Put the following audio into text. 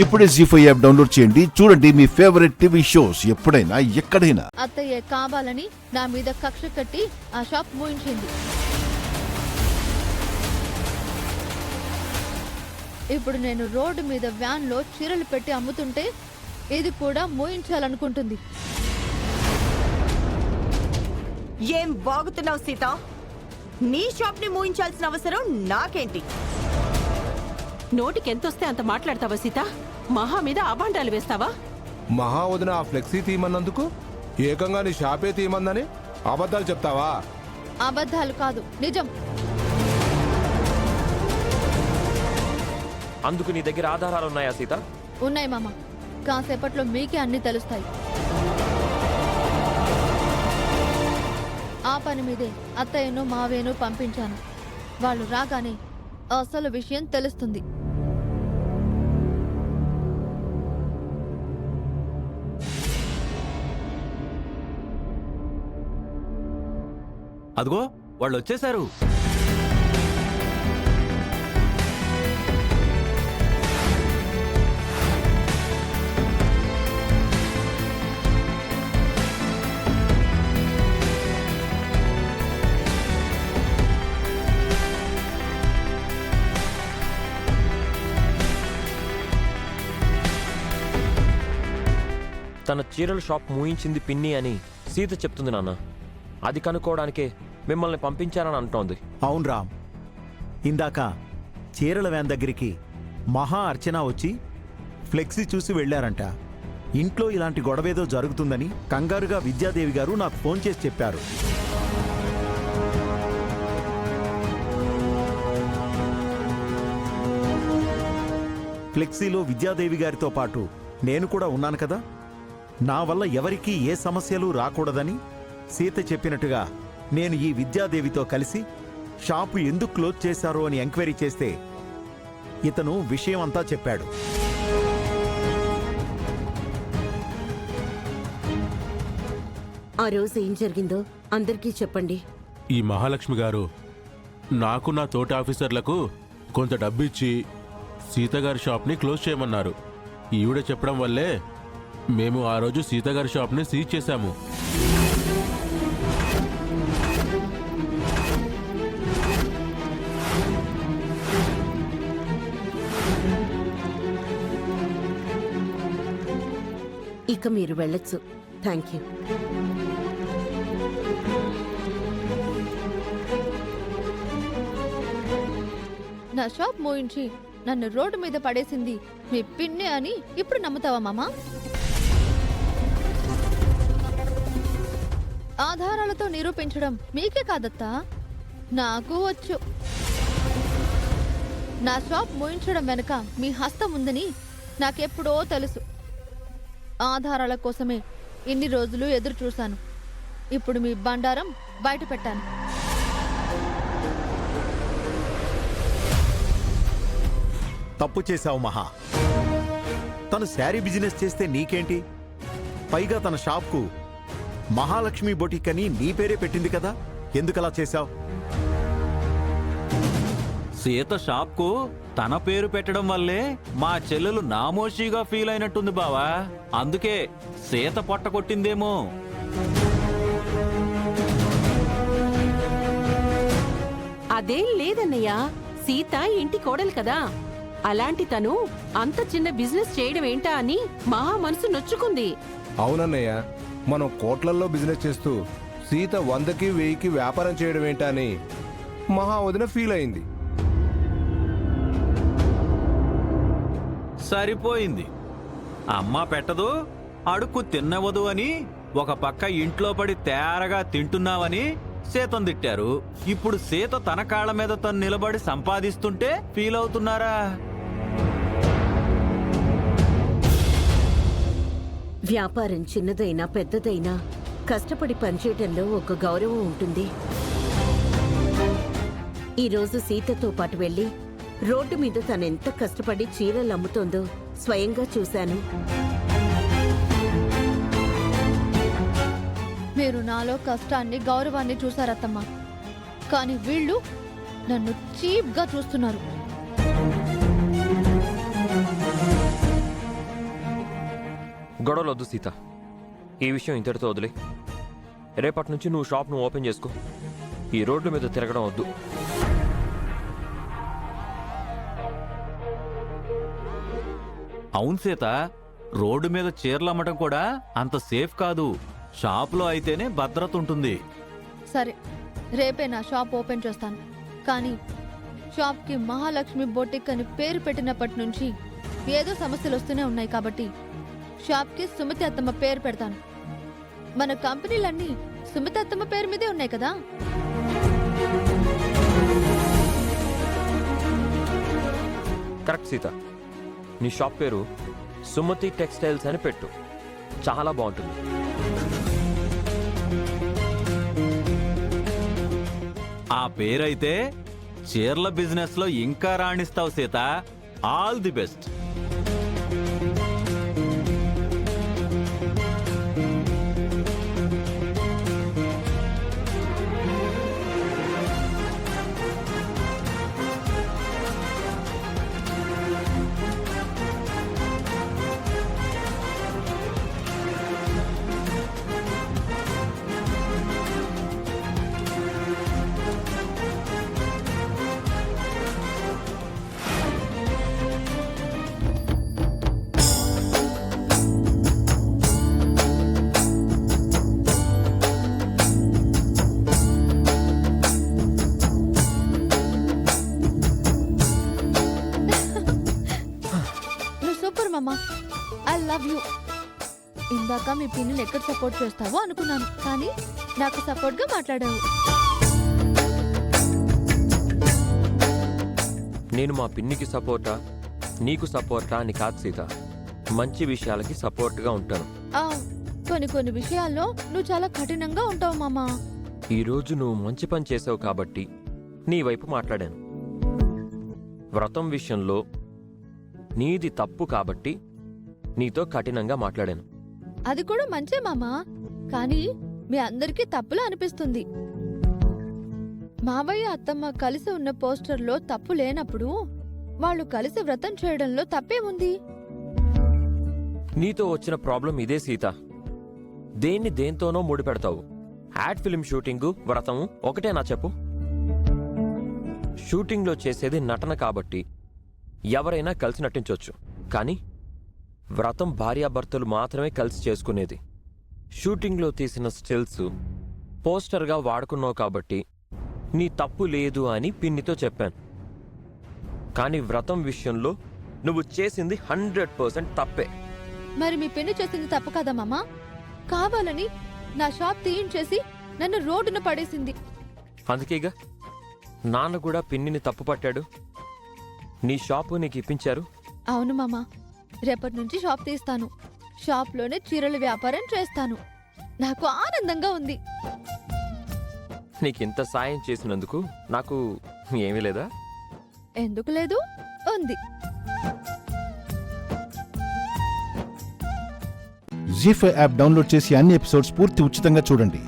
ఇప్పుడే జీ5 app download చేయండి. చూడండి మీ ఫేవరెట్ టీవీ షోస్ ఎప్పుడైనా ఎక్కడైనా. అత్తయ్య కావాలని నా మీద కక్ష కట్టి ఆ షాప్ మూయించింది. ఇప్పుడు నేను రోడ్డు మీద వ్యాన్ లో చీరలు పెట్టి అమ్ముతుంటే ఇది కూడా మూయించాలనుకుంటుంది. ఏం బాగుతున్నావు సీత? నీ షాప్ ని మూయించాల్సిన అవసరం నాకేంటి? నోటికెంతొస్తే అంత మాట్లాడతావా సీత? మహా మీద అభాండాలు వేస్తావా? మహా వదిన ఆ ఫ్లెక్సీ తీయమన్నందుకు ఏకంగా నీ షాపే తీయమందని అబద్ధాలు చెప్తావా? అబద్ధాలు కాదు, నిజం. అందుకు నీ దగ్గర ఆధారాలు ఉన్నాయా సీత? ఉన్నాయి మామ, కాసేపట్లో మీకే అన్ని తెలుస్తాయి. ఆ పని మీదే అత్తయ్యను మావేను పంపించాను. వాళ్ళు రాగానే అసలు విషయం తెలుస్తుంది. అదిగో వాళ్ళు వచ్చేశారు. తన చీరల షాప్ మూయించింది పిన్ని అని సీత చెప్తుంది నాన్న. అది కనుక్కోవడానికే మిమ్మల్ని పంపించానని అంటోంది. అవును రామ్, ఇందాక చీరల వ్యాన్ దగ్గరికి మహా అర్చన వచ్చి ఫ్లెక్సీ చూసి వెళ్లారంట. ఇంట్లో ఇలాంటి గొడవేదో జరుగుతుందని కంగారుగా విద్యాదేవి గారు నాకు ఫోన్ చేసి చెప్పారు. ఫ్లెక్సీలో విద్యాదేవి గారితో పాటు నేను కూడా ఉన్నాను కదా. నా వల్ల ఎవరికీ ఏ సమస్యలు రాకూడదని సీత చెప్పినట్టుగా నేను ఈ విద్యాదేవితో కలిసి షాపు ఎందుకు క్లోజ్ చేశారో అని ఎంక్వైరీ చేస్తే ఇతను విషయం అంతా చెప్పాడు. ఆ రోజు ఏం జరిగిందో అందరికీ చెప్పండి. ఈ మహాలక్ష్మి గారు నాకు నా తోటి ఆఫీసర్లకు కొంత డబ్బిచ్చి సీతగారి షాప్ని క్లోజ్ చేయమన్నారు. ఈవిడ చెప్పడం వల్లే మేము ఆ రోజు సీతగారి షాప్ని సీజ్ చేశాము. ఇక మీరు వెళ్ళొచ్చు. Thank you. నా షాప్ మోయించి నన్ను రోడ్డు మీద పడేసింది మీ పిన్ని అని ఇప్పుడు నమ్ముతావా మామా? ఆధారాలతో నిరూపించడం మీకే కాదత్తా, నాకు వచ్చు. నా షాప్ మోయించడం వెనుక మీ హస్తం ఉందని నాకెప్పుడో తెలుసు. ఆధారాల కోసమే ఇన్ని రోజులు ఎదురు చూశాను. ఇప్పుడు మీ బండారం బయట పెట్టాను. తప్పు చేశావు మహా. తను శారీ బిజినెస్ చేస్తే నీకేంటి? పైగా తన షాప్కు మహాలక్ష్మి బొటిక్ అని నీ పేరే పెట్టింది కదా. ఎందుకలా చేశావు? సీత షాప్కు తన పేరు పెట్టడం వల్లే మా చెల్లెలు నామోషీగా ఫీల్ అయినట్టుంది బావా. అందుకే సీత పొట్ట కొట్టిందేమో. అదేం లేదన్నయ్య, సీత ఇంటి కోడలు కదా. అలాంటి తను అంత చిన్న బిజినెస్ చేయడం ఏంటా అని మహా మనసు నొచ్చుకుంది. అవునన్నయ్య, మనం కోట్లల్లో బిజినెస్ చేస్తూ సీత 100కి 1000కి వ్యాపారం చేయడం ఏంటా అని మహా వదిన ఫీల్ అయింది. సరిపోయింది. అమ్మ పెట్టదు, అడుక్కు తిన్నవదు అని ఒక పక్క ఇంట్లో పడి తేరగా తింటున్నావని సీతను తిట్టారు. ఇప్పుడు సీత తన కాళ్ళ మీద తను నిలబడి సంపాదిస్తుంటే ఫీల్ అవుతున్నారా? వ్యాపారం చిన్నదైనా పెద్దదైనా కష్టపడి పనిచేయటంలో ఒక గౌరవం ఉంటుంది. ఈరోజు సీతతో పాటు వెళ్ళి రోడ్డు మీద తనెంత కష్టపడి చీరలు అమ్ముతోందో స్వయంగా చూశాను. మీరు నాలో కష్టాన్ని గౌరవాన్ని చూసారత్తమ్మా, కానీ వీళ్ళు నన్ను చీప్ గా చూస్తున్నారు. గొడవలొద్దు సీత. ఈ విషయం ఇంతటితో వదిలే. రేపటి నుంచి నువ్వు షాప్ను ఓపెన్ చేసుకో. ఈ రోడ్ల మీద తిరగడం వద్దు. అవును సీత, రోడ్డు మీద చీరలు అమ్మటం కూడా అంత సేఫ్ కాదు. షాపులో అయితేనే భద్రత ఉంటుంది. సరే, రేపే నా షాప్ ఓపెన్ చేస్తాను. కానీ షాప్కి మహాలక్ష్మి బొటిక్ అని పేరు పెట్టినప్పటి నుంచి ఏదో సమస్యలు వస్తూనే ఉన్నాయి. కాబట్టి షాప్కి సుమతి అత్తమ్మ పేరు పెడతాను. మన కంపెనీలన్నీ సుమతి అత్తమ్మ పేరు మీదే ఉన్నాయి కదా. కరెక్ట్ సీత. నీ షాప్ పేరు సుమతి టెక్స్టైల్స్ అని పెట్టు. చాలా బాగుంటుంది. ఆ పేరైతే చీరల బిజినెస్ లో ఇంకా రాణిస్తావు సీత. All the best. నువ్వు సూపర్ మామా. I love you. ఇందాక మీ పిన్నిని ఎక్కడ సపోర్ట్ చేస్తావో అనుకున్నాను, కానీ నాకు సపోర్ట్గా మాట్లాడావు. నేను మా పిన్నికి సపోర్టా, నీకు సపోర్టా అని కాదు సీత. మంచి విషయాలకి సపోర్ట్గా ఉంటాను. ఆ, కొన్ని విషయాల్లో నువ్వు చాలా కఠినంగా ఉంటావు మామా. ఈరోజు నువ్వు మంచి పని చేసావు కాబట్టి నీ వైపు మాట్లాడాను. వ్రతం విషయంలో నీది తప్పు కాబట్టి నీతో కఠినంగా మాట్లాడాను. అది కూడా మంచే మామా, కానీ మీ అందరికీ తప్పులా అనిపిస్తుంది. మావయ్య అత్తమ్మ కలిసి ఉన్న పోస్టర్లో తప్పు లేనప్పుడు వాళ్ళు కలిసి వ్రతం చేయడంలో తప్పేముంది? నీతో వచ్చిన ప్రాబ్లం ఇదే సీత. దేన్ని దేంతోనో ముడిపెడతావు. యాడ్ ఫిల్మ్ షూటింగు, వ్రతము ఒకటేనా చెప్పు? షూటింగ్లో చేసేది నటన కాబట్టి ఎవరైనా కలిసి నటించవచ్చు. కానీ వ్రతం భార్యాభర్తలు మాత్రమే కలిసి చేసుకునేది. షూటింగ్లో తీసిన స్టిల్స్ పోస్టర్గా వాడుకున్నావు కాబట్టి నీ తప్పు లేదు అని పిన్నితో చెప్పాను. కానీ వ్రతం విషయంలో నువ్వు చేసింది 100% తప్పే. మరి మీ పిన్ని చేసింది తప్పు కదా మామా? కావాలని నా షాప్ తీయించేసి నన్ను రోడ్డున పడేసింది. అందుకేగా నాన్న కూడా పిన్నిని తప్పు పట్టాడు. నీ షాపు నీకు ఇప్పించారు. అవును మామా, రేపటి నుంచి షాప్ తీస్తాను. షాప్లోనే చీరల వ్యాపారం చేస్తాను. నాకు ఆనందంగా ఉంది. నీకింత సాయం చేసినందుకు నాకు ఏమీ లేదా? ఎందుకు లేదు, ఉంది. జీ5 యాప్ డౌన్లోడ్ చేసి అన్ని ఎపిసోడ్స్ పూర్తి ఉచితంగా చూడండి.